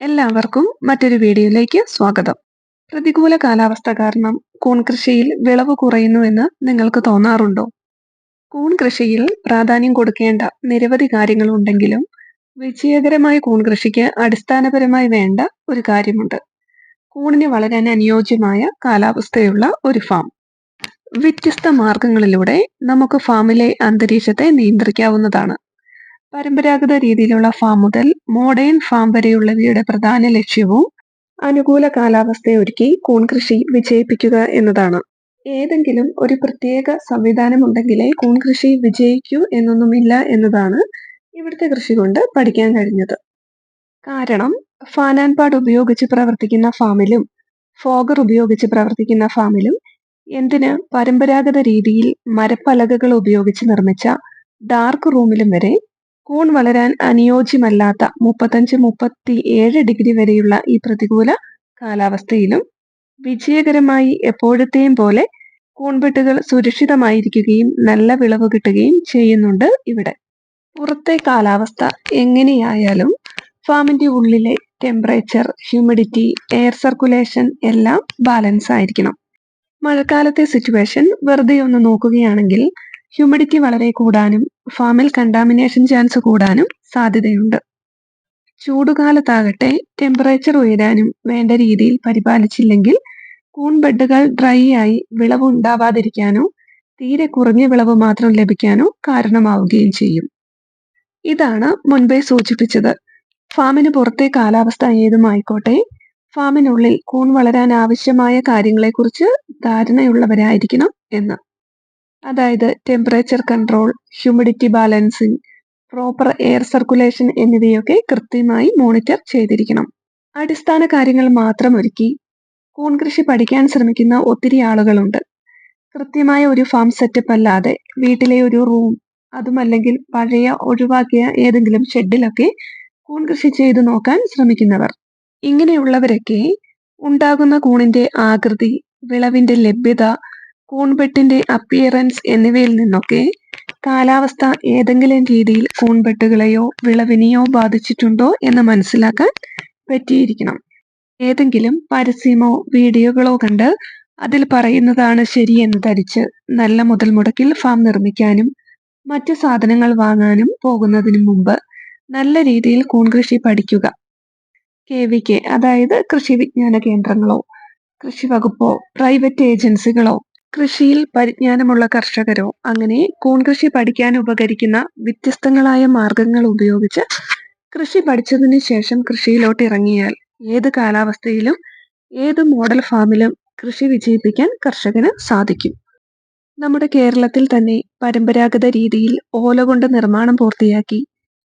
എല്ലാവർക്കും മറ്റൊരു വീഡിയോയിലേക്ക് സ്വാഗതം. പ്രതികൂല കാലാവസ്ഥ കാരണം കൂൺ കൃഷിയിൽ വിളവ് കുറയുന്നുവെന്ന് നിങ്ങൾക്ക് തോന്നാറുണ്ടോ? കൂൺ കൃഷിയിൽ പ്രാധാന്യം കൊടുക്കേണ്ട നിരവധി കാര്യങ്ങളുണ്ടെങ്കിലും വിജയകരമായ കൂൺ കൃഷിക്ക് അടിസ്ഥാനപരമായി വേണ്ട ഒരു കാര്യമുണ്ട്. കൂണിന് വളരാൻ അനുയോജ്യമായ കാലാവസ്ഥയുള്ള ഒരു ഫാം. വ്യത്യസ്ത മാർഗങ്ങളിലൂടെ നമുക്ക് ഫാമിലെ അന്തരീക്ഷത്തെ നിയന്ത്രിക്കാവുന്നതാണ്. പരമ്പരാഗത രീതിയിലുള്ള ഫാം മുതൽ മോഡേൺ ഫാം വരെയുള്ളവയുടെ പ്രധാന ലക്ഷ്യവും അനുകൂല കാലാവസ്ഥയൊരുക്കി കൂൺ കൃഷി വിജയിപ്പിക്കുക എന്നതാണ്. ഏതെങ്കിലും ഒരു പ്രത്യേക സംവിധാനം ഉണ്ടെങ്കിലേ കൂൺ കൃഷി വിജയിക്കൂ എന്നൊന്നുമില്ല എന്നതാണ് ഇവിടുത്തെ കൃഷി കൊണ്ട് പഠിക്കാൻ കഴിഞ്ഞത്. കാരണം ഫാൻ ആൻഡ് പാഡ് ഉപയോഗിച്ച് പ്രവർത്തിക്കുന്ന ഫാമിലും ഫോഗർ ഉപയോഗിച്ച് പ്രവർത്തിക്കുന്ന ഫാമിലും എന്തിന് പരമ്പരാഗത രീതിയിൽ മരപ്പലകകൾ ഉപയോഗിച്ച് നിർമ്മിച്ച ഡാർക്ക് റൂമിലും വരെ കൂൺ വളരാൻ അനുയോജ്യമല്ലാത്ത 35-37 ഡിഗ്രി വരെയുള്ള ഈ പ്രതികൂല കാലാവസ്ഥയിലും വിജയകരമായി എപ്പോഴത്തെയും പോലെ കൂൺവെട്ടുകൾ സുരക്ഷിതമായിരിക്കുകയും നല്ല വിളവ് കിട്ടുകയും ചെയ്യുന്നുണ്ട് ഇവിടെ. പുറത്തെ കാലാവസ്ഥ എങ്ങനെയായാലും ഫാമിന്റെ ഉള്ളിലെ ടെമ്പറേച്ചർ, ഹ്യൂമിഡിറ്റി, എയർ സർക്കുലേഷൻ എല്ലാം ബാലൻസ് ആയിരിക്കണം. മഴക്കാലത്തെ സിറ്റുവേഷൻ വെറുതെ ഒന്ന് നോക്കുകയാണെങ്കിൽ ഹ്യൂമിഡിറ്റി വളരെ കൂടാനും ഫാമിൽ കണ്ടാമിനേഷൻ ചാൻസ് കൂടാനും സാധ്യതയുണ്ട്. ചൂടുകാലത്താകട്ടെ ടെമ്പറേച്ചർ ഉയരാനും വേണ്ട രീതിയിൽ പരിപാലിച്ചില്ലെങ്കിൽ കൂൺ ബെഡുകൾ ഡ്രൈ ആയി വിളവ് ഉണ്ടാവാതിരിക്കാനോ തീരെ കുറഞ്ഞ വിളവ് മാത്രം ലഭിക്കാനോ കാരണമാവുകയും ചെയ്യും. ഇതാണ് മുൻപേ സൂചിപ്പിച്ചത്. ഫാമിന് പുറത്തെ കാലാവസ്ഥ ഏതുമായിക്കോട്ടെ, ഫാമിനുള്ളിൽ കൂൺ വളരാൻ ആവശ്യമായ കാര്യങ്ങളെക്കുറിച്ച് ധാരണയുള്ളവരായിരിക്കണം എന്ന്. അതായത് temperature control, humidity balancing, proper air circulation എന്നിവയൊക്കെ കൃത്യമായി മോണിറ്റർ ചെയ്തിരിക്കണം. അടിസ്ഥാന കാര്യങ്ങൾ മാത്രം ഒരുക്കി കൂൺ കൃഷി പഠിക്കാൻ ശ്രമിക്കുന്ന ഒത്തിരി ആളുകളുണ്ട്. കൃത്യമായ ഒരു ഫാം സെറ്റപ്പ് അല്ലാതെ വീട്ടിലെ ഒരു റൂം, അതുമല്ലെങ്കിൽ പഴയ ഒഴിവാക്കിയ ഏതെങ്കിലും ഷെഡിലൊക്കെ കൂൺ കൃഷി ചെയ്തു നോക്കാൻ ശ്രമിക്കുന്നവർ. ഇങ്ങനെയുള്ളവരൊക്കെ ഉണ്ടാകുന്ന കൂണിന്റെ ആകൃതി, വിളവിന്റെ ലഭ്യത, കൂൺവെട്ടിന്റെ അപ്പിയറൻസ് എന്നിവയിൽ നിന്നൊക്കെ കാലാവസ്ഥ ഏതെങ്കിലും രീതിയിൽ കൂൺവെട്ടുകളെയോ വിളവിനെയോ ബാധിച്ചിട്ടുണ്ടോ എന്ന് മനസ്സിലാക്കാൻ പറ്റിയിരിക്കണം. ഏതെങ്കിലും പരസ്യമോ വീഡിയോകളോ കണ്ട് അതിൽ പറയുന്നതാണ് ശരിയെന്ന് ധരിച്ച് നല്ല മുതൽ മുടക്കിൽ ഫാം നിർമ്മിക്കാനും മറ്റു സാധനങ്ങൾ വാങ്ങാനും പോകുന്നതിന് മുമ്പ് നല്ല രീതിയിൽ കൂൺ കൃഷി പഠിക്കുക. KVK അതായത് കൃഷി വിജ്ഞാന കേന്ദ്രങ്ങളോ കൃഷി വകുപ്പോ പ്രൈവറ്റ് ഏജൻസികളോ കൃഷിയിൽ പരിജ്ഞാനമുള്ള കർഷകരോ അങ്ങനെ കൂൺ കൃഷി പഠിക്കാൻ ഉപകരിക്കുന്ന വ്യത്യസ്തങ്ങളായ മാർഗങ്ങൾ ഉപയോഗിച്ച് കൃഷി പഠിച്ചതിന് ശേഷം കൃഷിയിലോട്ട് ഇറങ്ങിയാൽ ഏത് കാലാവസ്ഥയിലും ഏത് മോഡൽ ഫാമിലും കൃഷി വിജയിപ്പിക്കാൻ കർഷകന് സാധിക്കും. നമ്മുടെ കേരളത്തിൽ തന്നെ പരമ്പരാഗത രീതിയിൽ ഓല കൊണ്ട് നിർമ്മാണം പൂർത്തിയാക്കി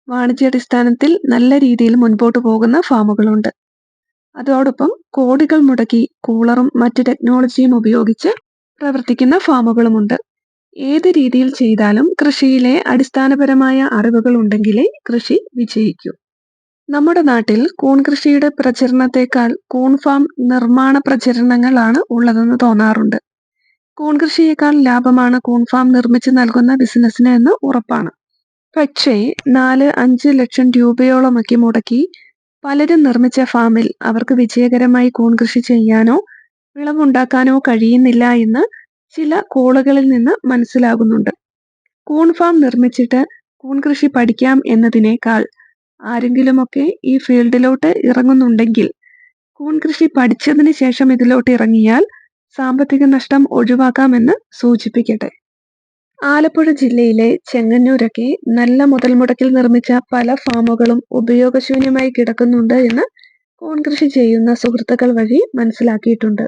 വാണിജ്യാടിസ്ഥാനത്തിൽ നല്ല രീതിയിൽ മുൻപോട്ട് പോകുന്ന ഫാമുകളുണ്ട്. അതോടൊപ്പം കോടികൾ മുടക്കി കൂളറും മറ്റു ടെക്നോളജിയും ഉപയോഗിച്ച് പ്രവർത്തിക്കുന്ന ഫാമുകളുമുണ്ട്. ഏത് രീതിയിൽ ചെയ്താലും കൃഷിയിലെ അടിസ്ഥാനപരമായ അറിവുകൾ ഉണ്ടെങ്കിലേ കൃഷി വിജയിക്കൂ. നമ്മുടെ നാട്ടിൽ കൂൺ കൃഷിയുടെ പ്രചരണത്തെക്കാൾ കൂൺ ഫാം നിർമ്മാണ പ്രചരണങ്ങളാണ് ഉള്ളതെന്ന് തോന്നാറുണ്ട്. കൂൺ കൃഷിയേക്കാൾ ലാഭമാണ് കൂൺ ഫാം നിർമ്മിച്ച് നൽകുന്ന ബിസിനസ്സിന് എന്ന് ഉറപ്പാണ്. പക്ഷേ 4-5 ലക്ഷം രൂപയോളമൊക്കെ മുടക്കി പലരും നിർമ്മിച്ച ഫാമിൽ അവർക്ക് വിജയകരമായി കൂൺ കൃഷി ചെയ്യാനോ വിളവുണ്ടാക്കാനോ കഴിയുന്നില്ല എന്ന് ചില കോളുകളിൽ നിന്ന് മനസ്സിലാകുന്നുണ്ട്. കൂൺ ഫാം നിർമ്മിച്ചിട്ട് കൂൺ കൃഷി പഠിക്കാം എന്നതിനേക്കാൾ ആരെങ്കിലുമൊക്കെ ഈ ഫീൽഡിലോട്ട് ഇറങ്ങുന്നുണ്ടെങ്കിൽ കൂൺ കൃഷി പഠിച്ചതിന് ശേഷം ഇതിലോട്ട് ഇറങ്ങിയാൽ സാമ്പത്തിക നഷ്ടം ഒഴിവാക്കാമെന്ന് സൂചിപ്പിക്കട്ടെ. ആലപ്പുഴ ജില്ലയിലെ ചെങ്ങന്നൂരൊക്കെ നല്ല മുതൽ മുടക്കിൽ നിർമ്മിച്ച പല ഫാമുകളും ഉപയോഗശൂന്യമായി കിടക്കുന്നുണ്ട് എന്ന് കൂൺ കൃഷി ചെയ്യുന്ന സുഹൃത്തുക്കൾ വഴി മനസ്സിലാക്കിയിട്ടുണ്ട്.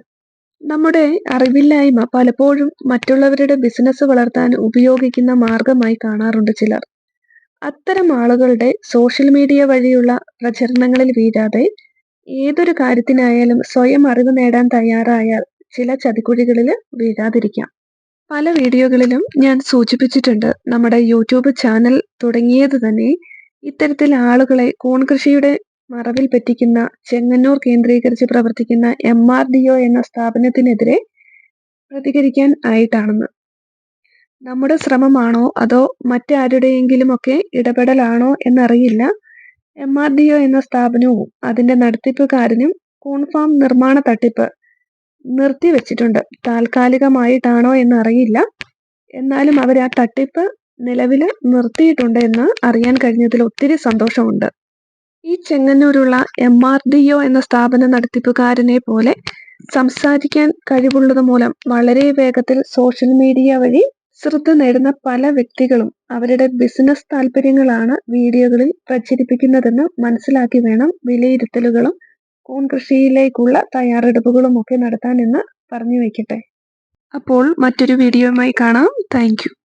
നമ്മുടെ അറിവില്ലായ്മ പലപ്പോഴും മറ്റുള്ളവരുടെ ബിസിനസ് വളർത്താൻ ഉപയോഗിക്കുന്ന മാർഗമായി കാണാറുണ്ട് ചിലർ. അത്തരം ആളുകളുടെ സോഷ്യൽ മീഡിയ വഴിയുള്ള പ്രചരണങ്ങളിൽ വീഴാതെ ഏതൊരു കാര്യത്തിനായാലും സ്വയം അറിവ് നേടാൻ തയ്യാറായാൽ ചില ചതിക്കുഴികളിൽ വീഴാതിരിക്കാം. പല വീഡിയോകളിലും ഞാൻ സൂചിപ്പിച്ചിട്ടുണ്ട്, നമ്മുടെ യൂട്യൂബ് ചാനൽ തുടങ്ങിയത് തന്നെ ഇത്തരത്തിൽ ആളുകളെ കൂൺ കൃഷിയുടെ മറവിൽ പറ്റിക്കുന്ന ചെങ്ങന്നൂർ കേന്ദ്രീകരിച്ച് പ്രവർത്തിക്കുന്ന MRDO എന്ന സ്ഥാപനത്തിനെതിരെ പ്രതികരിക്കാൻ ആയിട്ടാണെന്ന്. നമ്മുടെ ശ്രമമാണോ അതോ മറ്റാരുടെയെങ്കിലും ഒക്കെ ഇടപെടലാണോ എന്നറിയില്ല. MRDO എന്ന സ്ഥാപനവും അതിന്റെ നടത്തിപ്പുകാരനും കൂൺ ഫാം നിർമ്മാണ തട്ടിപ്പ് നിർത്തിവെച്ചിട്ടുണ്ട്. താൽക്കാലികമായിട്ടാണോ എന്നറിയില്ല. എന്നാലും അവർ ആ തട്ടിപ്പ് നിലവിൽ നിർത്തിയിട്ടുണ്ട് എന്ന് അറിയാൻ കഴിഞ്ഞതിൽ ഒത്തിരി സന്തോഷമുണ്ട്. ഈ ചെങ്ങന്നൂരുള്ള MRDO എന്ന സ്ഥാപന നടത്തിപ്പുകാരനെ പോലെ സംസാരിക്കാൻ കഴിവുള്ളത് മൂലം വളരെ വേഗത്തിൽ സോഷ്യൽ മീഡിയ വഴി ശ്രദ്ധ നേടുന്ന പല വ്യക്തികളും അവരുടെ ബിസിനസ് താല്പര്യങ്ങളാണ് വീഡിയോകളിൽ പ്രചരിപ്പിക്കുന്നതെന്ന് മനസ്സിലാക്കി വേണം വിലയിരുത്തലുകളും കൂൺ കൃഷിയിലേക്കുള്ള തയ്യാറെടുപ്പുകളും ഒക്കെ നടത്താൻ എന്ന് പറഞ്ഞു വയ്ക്കട്ടെ. അപ്പോൾ മറ്റൊരു വീഡിയോയുമായി കാണാം. Thank you.